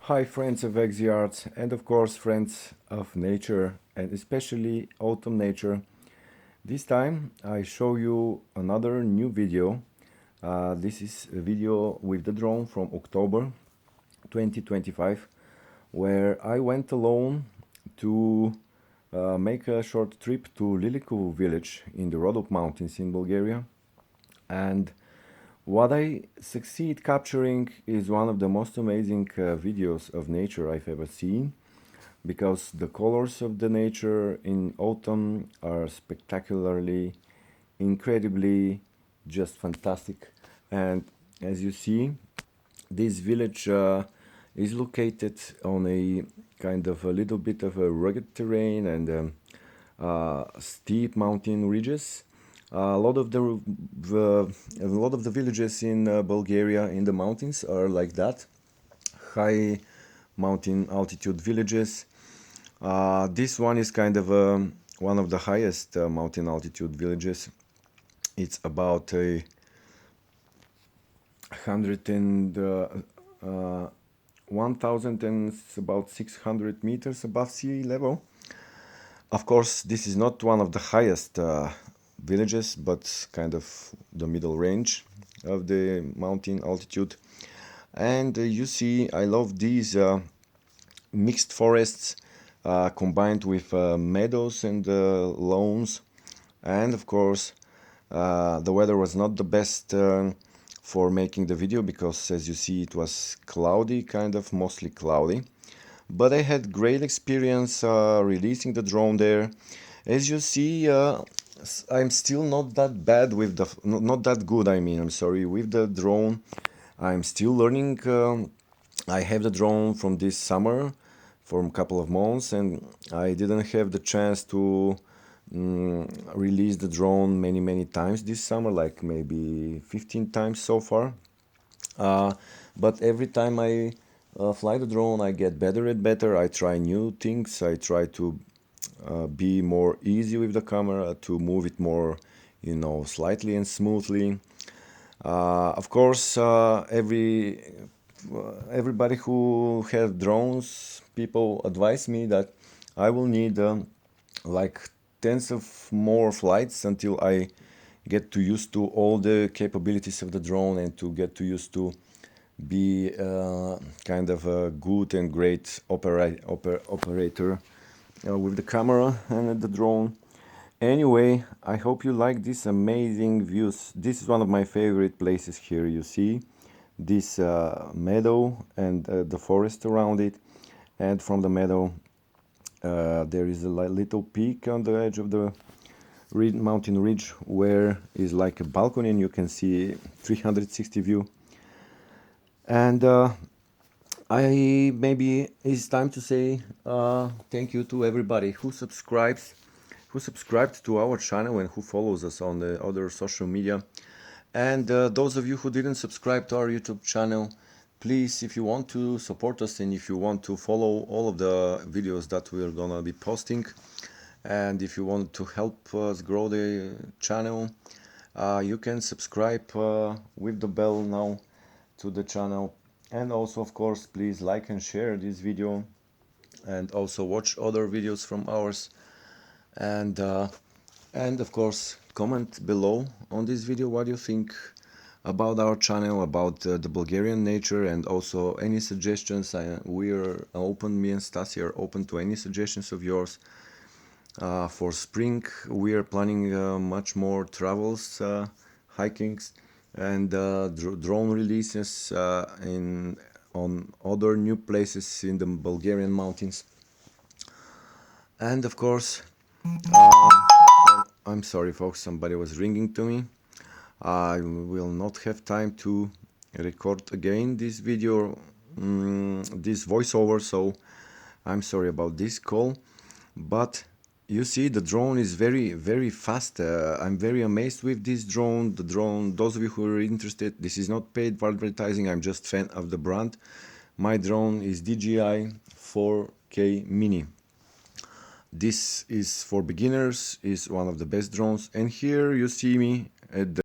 Hi friends of ExiArts and of course friends of nature and especially autumn nature. This time I show you another new video. This is a video with the drone from October 2025 where I went alone to make a short trip to Lilekovo village in the Rhodope Mountains in Bulgaria. And what I succeed capturing is one of the most amazing videos of nature I've ever seen, because the colors of the nature in autumn are spectacularly, incredibly, just fantastic. And as you see, this village is located on a kind of a little bit of a rugged terrain and steep mountain ridges. A lot of the villages in Bulgaria in the mountains are like that, high mountain altitude villages. This one is kind of one of the highest mountain altitude villages. It's about a 1,000 and about 600 meters above sea level. Of course, this is not one of the highest villages, but kind of the middle range of the mountain altitude. And you see, I love these mixed forests combined with meadows and lawns. And of course, the weather was not the best for making the video because, as you see, it was cloudy, kind of mostly cloudy. But I had great experience releasing the drone there. As you see, I'm still not that bad with the, not that good, I mean, I'm sorry, with the drone. I'm still learning. I have the drone from this summer, from a couple of months, and I didn't have the chance to release the drone many times this summer, like maybe 15 times so far. But every time I fly the drone, I get better and better. I try new things. I try to be more easy with the camera, to move it more, slightly and smoothly. Of course, everybody who has drones, people advise me that I will need like tens of more flights until I get to used to all the capabilities of the drone and to get to used to be kind of a good and great operator with the camera and the drone. Anyway, I hope you like these amazing views. This is one of my favorite places here. You see this meadow and the forest around it, and from the meadow there is a little peak on the edge of the mountain ridge where is like a balcony and you can see 360 view. And maybe it's time to say thank you to everybody who subscribed to our channel and who follows us on the other social media. And those of you who didn't subscribe to our YouTube channel, please, if you want to support us and if you want to follow all of the videos that we're gonna be posting, and if you want to help us grow the channel, you can subscribe with the bell now to the channel. And also, of course, please like and share this video and also watch other videos from ours. And of course, comment below on this video what you think about our channel, about the Bulgarian nature, and also any suggestions. We are open, me and Stasi are open to any suggestions of yours. For spring, we are planning much more travels, hikings, and drone releases on other new places in the Bulgarian mountains. And of course, I'm sorry folks, somebody was ringing to me. I will not have time to record again this video, this voiceover, so I'm sorry about this call. But you see, the drone is very fast. I'm very amazed with this drone. The drone, those of you who are interested, this is not paid for advertising, I'm just fan of the brand. My drone is DJI 4K Mini. This is for beginners, is one of the best drones. And here you see me at the